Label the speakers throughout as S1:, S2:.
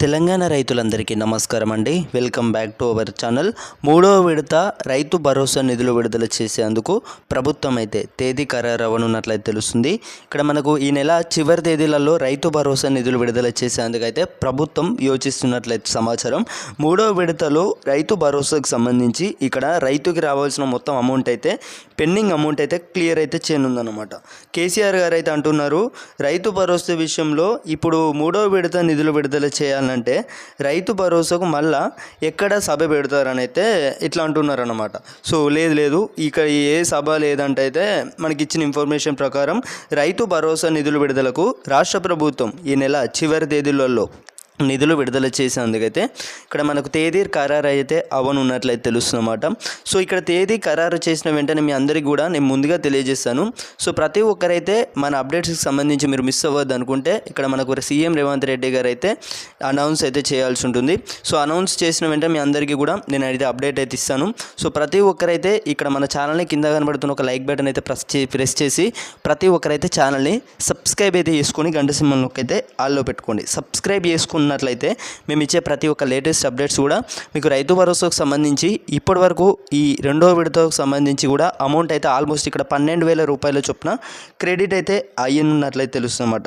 S1: తెలంగాణ రైతులందరికీ నమస్కారం అండి. Welcome back to our channel. మూడవ విడత రైతు భరోసా నిధులు విడుదల చేసేందుకు ప్రభుత్వం అయితే తేదీ ఖరారు అవ్వనున్నట్లయితే తెలుస్తుంది. ఇక్కడ మనకు ఈ నెల చివరి తేదీలలో రైతు భరోసా నిధులు విడుదల చేసేందుకు అయితే ప్రభుత్వం యోచిస్తున్నట్లయితే సమాచారం. మూడవ విడతలో రైతు భరోసాకు సంబంధించి ఇక్కడ రైతుకి రావాల్సిన మొత్తం అమౌంట్ అయితే పెండింగ్ అమౌంట్ అయితే క్లియర్ అయితే చేయనుందన్నమాట. కేసీఆర్ గారు అయితే అంటున్నారు, రైతు భరోసా విషయంలో ఇప్పుడు మూడవ విడత నిధులు విడుదల చేయాలంటే రైతు భరోసాకు మళ్ళా ఎక్కడ సభ పెడతారని అయితే ఇట్లా అంటున్నారు అన్నమాట. సో లేదు ఇక ఏ సభ లేదంటే అయితే మనకి ఇచ్చిన ఇన్ఫర్మేషన్ ప్రకారం రైతు భరోసా నిధుల విడుదలకు రాష్ట్ర ప్రభుత్వం ఈ నెల చివరి తేదీలలో నిధులు విడుదల చేసేందుకైతే ఇక్కడ మనకు తేదీ ఖరారు అయితే అవనున్నట్లయితే తెలుస్తుందన్నమాట. సో ఇక్కడ తేదీ ఖరారు చేసిన వెంటనే మీ అందరికీ కూడా నేను ముందుగా తెలియజేస్తాను. సో ప్రతి ఒక్కరైతే మన అప్డేట్స్కి సంబంధించి మీరు మిస్ అవ్వద్దు అనుకుంటే ఇక్కడ మనకు సీఎం రేవంత్ రెడ్డి గారు అయితే అనౌన్స్ అయితే చేయాల్సి ఉంటుంది. సో అనౌన్స్ చేసిన వెంటనే మీ అందరికీ కూడా నేను అయితే అప్డేట్ అయితే ఇస్తాను. సో ప్రతి ఒక్కరైతే ఇక్కడ మన ఛానల్ని కింద కనబడుతున్న ఒక లైక్ బటన్ అయితే ప్రెస్ చేసి ప్రతి ఒక్కరైతే ఛానల్ని సబ్స్క్రైబ్ అయితే చేసుకొని గంట సింబల్లోకి అయితే ఆల్లో పెట్టుకోండి. సబ్స్క్రైబ్ చేసుకున్నట్లయితే మేము ఇచ్చే ప్రతి ఒక్క లేటెస్ట్ అప్డేట్స్ కూడా మీకు రైతు భరోసాకు సంబంధించి ఇప్పటి వరకు ఈ రెండో విడతకు సంబంధించి కూడా అమౌంట్ అయితే ఆల్మోస్ట్ ఇక్కడ 12,000 రూపాయల చొప్పున క్రెడిట్ అయితే అయినట్లయితే తెలుస్తుందన్నమాట.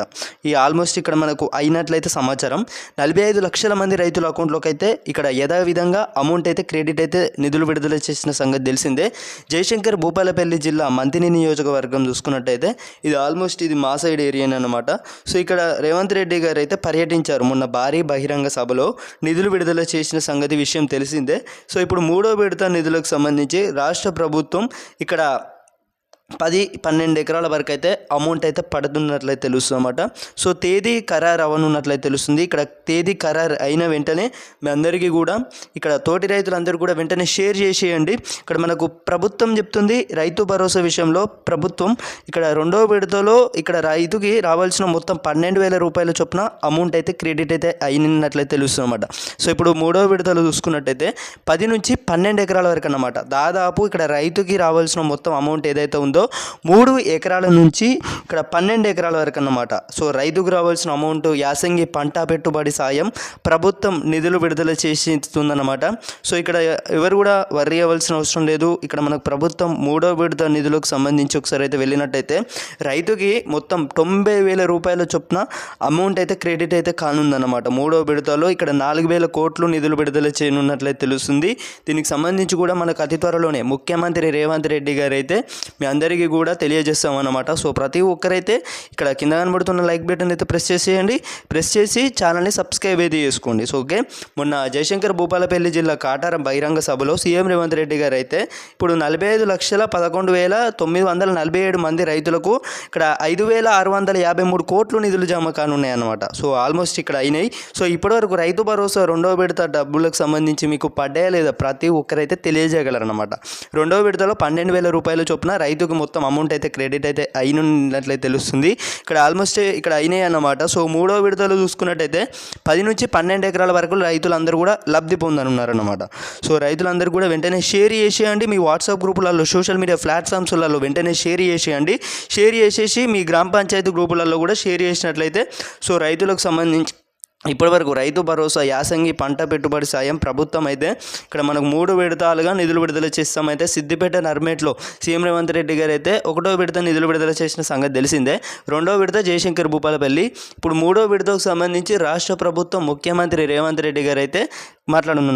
S1: ఈ ఆల్మోస్ట్ ఇక్కడ మనకు అయినట్లయితే సమాచారం 45 లక్షల మంది రైతుల అకౌంట్లోకి అయితే ఇక్కడ యథావిధంగా అమౌంట్ అయితే క్రెడిట్ అయితే నిధులు విడుదల చేసిన సంగతి తెలిసిందే. జయశంకర్ భూపాలపల్లి జిల్లా మంతిని నియోజకవర్గం చూసుకున్నట్టయితే ఇది ఆల్మోస్ట్ ఇది మా సైడ్ ఏరియా అన్నమాట. సో ఇక్కడ రేవంత్ రెడ్డి గారు అయితే పర్యటించారు. మొన్న భారీ బహిరంగ సభలో నిధులు విడుదల చేసిన సంగతి విషయం తెలిసిందే. సో ఇప్పుడు మూడో విడత నిధులకు సంబంధించి రాష్ట్ర ప్రభుత్వం ఇక్కడ 10-12 ఎకరాల వరకు అయితే అమౌంట్ అయితే పడుతున్నట్లయితే తెలుస్తుంది అన్నమాట. సో తేదీ ఖరారు అవ్వనున్నట్లయితే తెలుస్తుంది. ఇక్కడ తేదీ ఖరారు అయిన వెంటనే మీ అందరికీ కూడా ఇక్కడ తోటి రైతులందరూ కూడా వెంటనే షేర్ చేసేయండి. ఇక్కడ మనకు ప్రభుత్వం చెప్తుంది రైతు భరోసా విషయంలో ప్రభుత్వం ఇక్కడ రెండో విడతలో ఇక్కడ రైతుకి రావాల్సిన మొత్తం 12,000 రూపాయల చొప్పున అమౌంట్ అయితే క్రెడిట్ అయితే అయినట్లయితే తెలుస్తుంది అన్నమాట. సో ఇప్పుడు మూడో విడతలో చూసుకున్నట్టయితే 10 నుంచి 12 ఎకరాల వరకు అన్నమాట. దాదాపు ఇక్కడ రైతుకి రావాల్సిన మొత్తం అమౌంట్ ఏదైతే ఉందో 3 ఎకరాల నుంచి ఇక్కడ 12 ఎకరాల వరకు అన్నమాట. సో రైతుకు రావాల్సిన అమౌంట్ యాసంగి పంట పెట్టుబడి సాయం ప్రభుత్వం నిధులు విడుదల చేస్తుందన్నమాట. సో ఇక్కడ ఎవరు కూడా వర్రీ అవ్వాల్సిన అవసరం లేదు. ఇక్కడ మనకు ప్రభుత్వం మూడో విడత నిధులకు సంబంధించి ఒకసారి అయితే వెళ్ళినట్టయితే రైతుకి మొత్తం 90,000 రూపాయల చొప్పున అమౌంట్ అయితే క్రెడిట్ అయితే కానుందన్నమాట. మూడో విడతలో ఇక్కడ 4,000 కోట్లు నిధులు విడుదల చేయనున్నట్లయితే తెలుస్తుంది. దీనికి సంబంధించి కూడా మనకు అతి త్వరలోనే ముఖ్యమంత్రి రేవంత్ రెడ్డి గారు అయితే మీ అందరికీ కూడా తెలియజేస్తామన్నమాట. సో ప్రతి ఒక్కరైతే ఇక్కడ కింద కనబడుతున్న లైక్ బటన్ అయితే ప్రెస్ చేసేయండి. ప్రెస్ చేసి ఛానల్ని సబ్స్క్రైబ్ అయితే చేసుకోండి. సో ఓకే, మొన్న జయశంకర్ భూపాలపల్లి జిల్లా కాటారం బహిరంగ సభలో సీఎం రేవంత్ రెడ్డి గారు అయితే ఇప్పుడు 45,11,947 మంది రైతులకు ఇక్కడ 5,653 కోట్లు నిధులు జమ కానున్నాయన్నమాట. సో ఆల్మోస్ట్ ఇక్కడ అయినాయి. సో ఇప్పటివరకు రైతు భరోసా రెండవ విడత డబ్బులకు సంబంధించి మీకు పడ్డాయా లేదా ప్రతి ఒక్కరైతే తెలియజేయగలరన్నమాట. రెండవ విడతలో 12,000 రూపాయల చొప్పున రైతుకు మొత్తం అమౌంట్ అయితే క్రెడిట్ అయితే అయినట్లయితే తెలుస్తుంది. ఇక్కడ ఆల్మోస్ట్ ఇక్కడ అయినాయి అన్నమాట. సో మూడో విడతలో చూసుకున్నట్టయితే 10 నుంచి 12 ఎకరాల వరకు రైతులందరూ కూడా లబ్ధి పొందనున్నారన్నమాట. సో రైతులందరూ కూడా వెంటనే షేర్ చేసేయండి. మీ వాట్సాప్ గ్రూపులలో సోషల్ మీడియా ప్లాట్ఫామ్స్లలో వెంటనే షేర్ చేసేయండి. షేర్ చేసేసి మీ గ్రామ పంచాయతీ గ్రూపులలో కూడా షేర్ చేసినట్లయితే సో రైతులకు సంబంధించి ఇప్పటివరకు రైతు భరోసా యాసంగి పంట పెట్టుబడి సాయం ప్రభుత్వం అయితే ఇక్కడ మనకు 3 విడతలుగా నిధులు విడుదల చేస్తామైతే సిద్దిపేట నర్మేట్లో సీఎం రేవంత్ రెడ్డి గారు అయితే 1వ విడత నిధులు విడుదల చేసిన సంగతి తెలిసిందే. 2వ విడత జయశంకర్ భూపాలపల్లి. ఇప్పుడు 3వ విడతకు సంబంధించి రాష్ట్ర ప్రభుత్వం ముఖ్యమంత్రి రేవంత్ రెడ్డి గారు అయితే మాట్లాడనున్నారు.